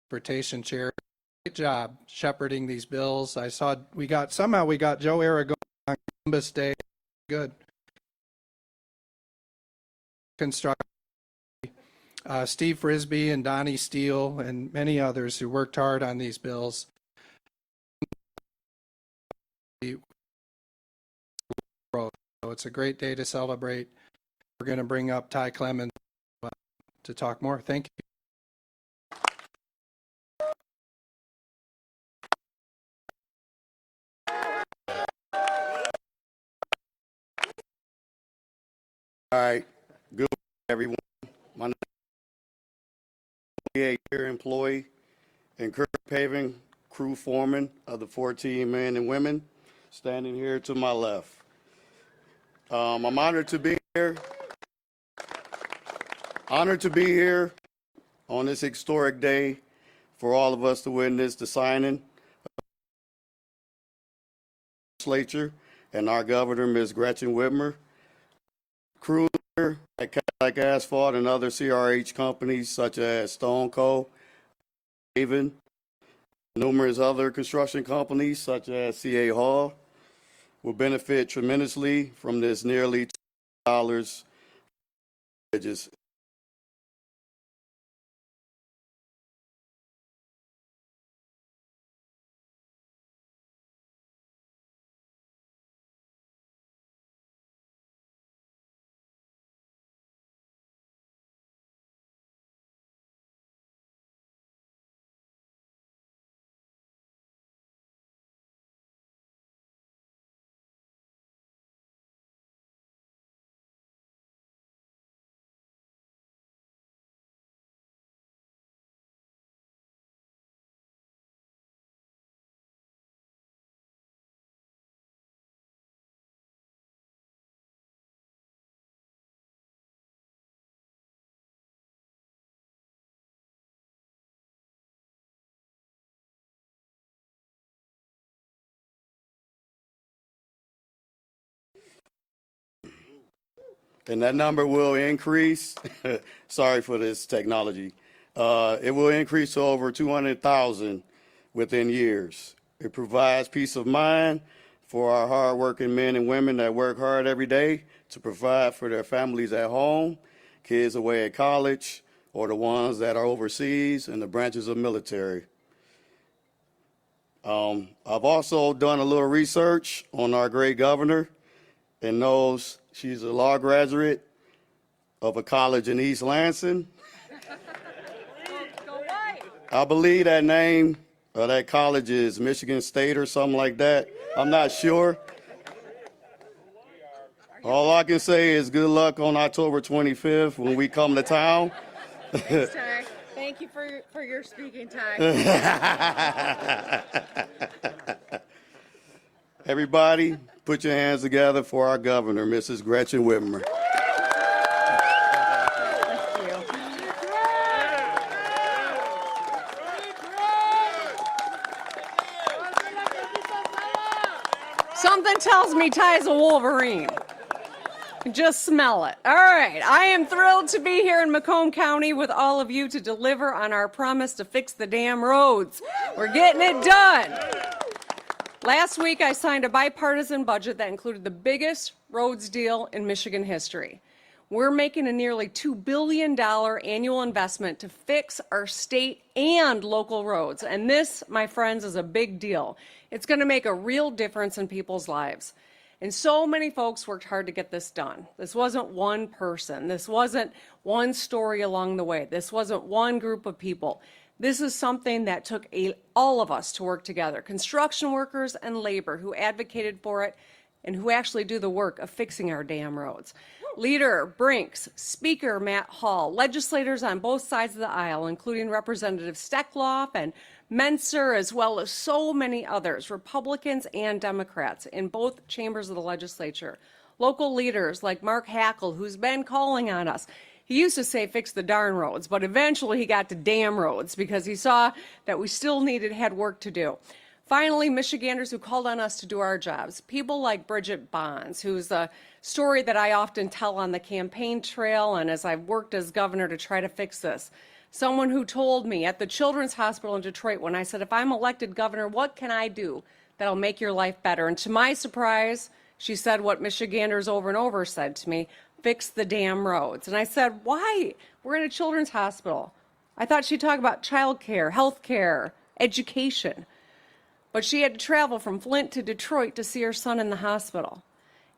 Transportation Chair. Great job shepherding these bills. I saw we got Joe Aragon on Columbus Day. Good. Construction. Steve Frisbee and Donnie Steele and many others who worked hard on these bills. So it's a great day to celebrate. We're going to bring up Ty Clemens to talk more. Thank you. All right, good morning, everyone. My name is a year employee and Kirk Paving crew foreman of the 14 men and women standing here to my left. I'm honored to be here. Honored to be here on this historic day for all of us to witness the signing of the legislature and our governor, Ms. Gretchen Whitmer. Crew here at Cadillac Asphalt and other CRH companies such as Stone Co., Haven, numerous other construction companies such as CA Hall will benefit tremendously from this nearly $2 bridges. And that number will increase. Sorry for this technology. It will increase to over 200,000 within years. It provides peace of mind for our hardworking men and women that work hard every day to provide for their families at home, kids away at college, or the ones that are overseas in the branches of military. I've also done a little research on our great governor and knows she's a law graduate of a college in East Lansing. I believe that name of that college is Michigan State or something like that. I'm not sure. All I can say is good luck on October 25th when we come to town. Thanks, Ty. Thank you for your speaking time. Everybody, put your hands together for our governor, Mrs. Gretchen Whitmer. Something tells me Ty's a Wolverine. Just smell it. All right. I am thrilled to be here in Macomb County with all of you to deliver on our promise to fix the damn roads. We're getting it done. Last week, I signed a bipartisan budget that included the biggest roads deal in Michigan history. We're making a nearly $2 billion annual investment to fix our state and local roads. And this, my friends, is a big deal. It's going to make a real difference in people's lives. And so many folks worked hard to get this done. This wasn't one person. This wasn't one story along the way. This wasn't one group of people. This is something that took all of us to work together, construction workers and labor who advocated for it and who actually do the work of fixing our damn roads. Leader Brinks, Speaker Matt Hall, legislators on both sides of the aisle, including Representative Steckloff and Menser, as well as so many others, Republicans and Democrats in both chambers of the legislature. Local leaders like Mark Hackle, who's been calling on us. He used to say fix the darn roads, but eventually he got to damn roads because he saw that we still had work to do. Finally, Michiganders who called on us to do our jobs. People like Bridget Bonds, who's a story that I often tell on the campaign trail and as I've worked as governor to try to fix this. Someone who told me at the Children's Hospital in Detroit when I said, if I'm elected governor, what can I do that'll make your life better? And to my surprise, she said what Michiganders over and over said to me, fix the damn roads. And I said, why? We're in a children's hospital. I thought she'd talk about child care, health care, education. But she had to travel from Flint to Detroit to see her son in the hospital.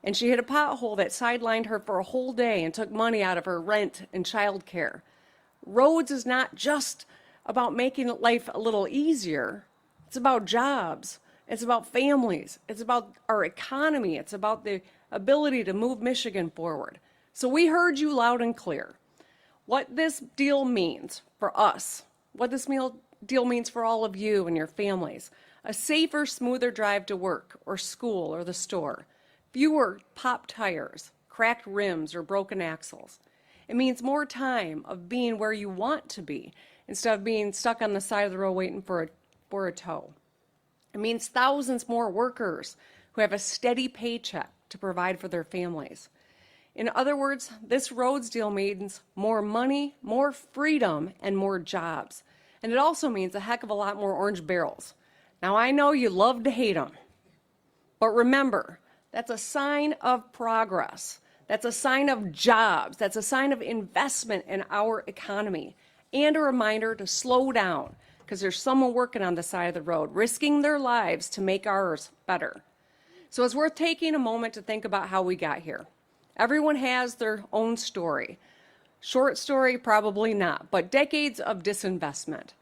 And she hit a pothole that sidelined her for a whole day and took money out of her rent and child care. Roads is not just about making life a little easier. It's about jobs. It's about families. It's about our economy. It's about the ability to move Michigan forward. So we heard you loud and clear. What this deal means for us, what this deal means for all of you and your families. A safer, smoother drive to work or school or the store. Fewer popped tires, cracked rims, or broken axles. It means more time of being where you want to be instead of being stuck on the side of the road waiting for a tow. It means thousands more workers who have a steady paycheck to provide for their families. In other words, this roads deal means more money, more freedom, and more jobs. And it also means a heck of a lot more orange barrels. Now, I know you love to hate them, but remember, that's a sign of progress. That's a sign of jobs. That's a sign of investment in our economy. And a reminder to slow down, because there's someone working on the side of the road, risking their lives to make ours better. So it's worth taking a moment to think about how we got here. Everyone has their own story. Short story, probably not, but decades of disinvestment.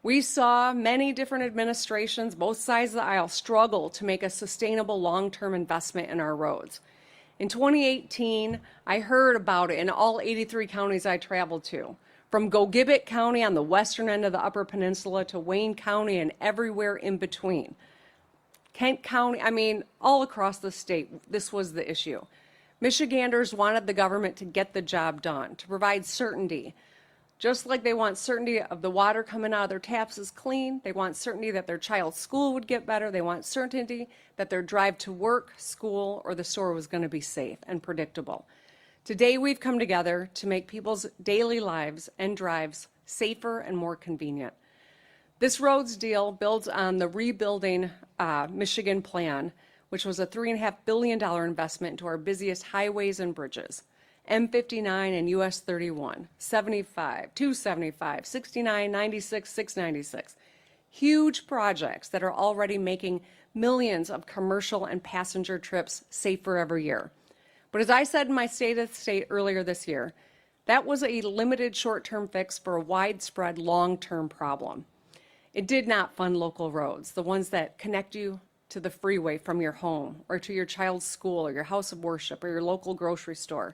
We saw many different administrations, both sides of the aisle, struggle to make a sustainable long-term investment in our roads. In 2018, I heard about it in all 83 counties I traveled to, from Gogebic County on the western end of the Upper Peninsula to Wayne County and everywhere in between. Kent County, all across the state, this was the issue. Michiganders wanted the government to get the job done, to provide certainty. Just like they want certainty of the water coming out of their taps is clean, they want certainty that their child's school would get better, they want certainty that their drive to work, school, or the store was going to be safe and predictable. Today we've come together to make people's daily lives and drives safer and more convenient. This roads deal builds on the Rebuilding Michigan Plan, which was a $3.5 billion investment into our busiest highways and bridges. M59 and US 31, 75, 275, 69, 96, 696. Huge projects that are already making millions of commercial and passenger trips safer every year. But as I said in my State of the State earlier this year, that was a limited short-term fix for a widespread long-term problem. It did not fund local roads, the ones that connect you to the freeway from your home or to your child's school or your house of worship or your local grocery store.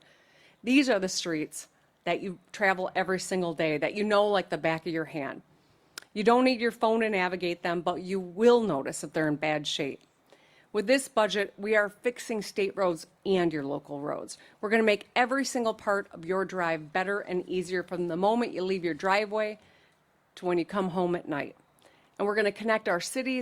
These are the streets that you travel every single day, that you know like the back of your hand. You don't need your phone to navigate them, but you will notice if they're in bad shape. With this budget, we are fixing state roads and your local roads. We're going to make every single part of your drive better and easier from the moment you leave your driveway to when you come home at night. And we're going to connect our cities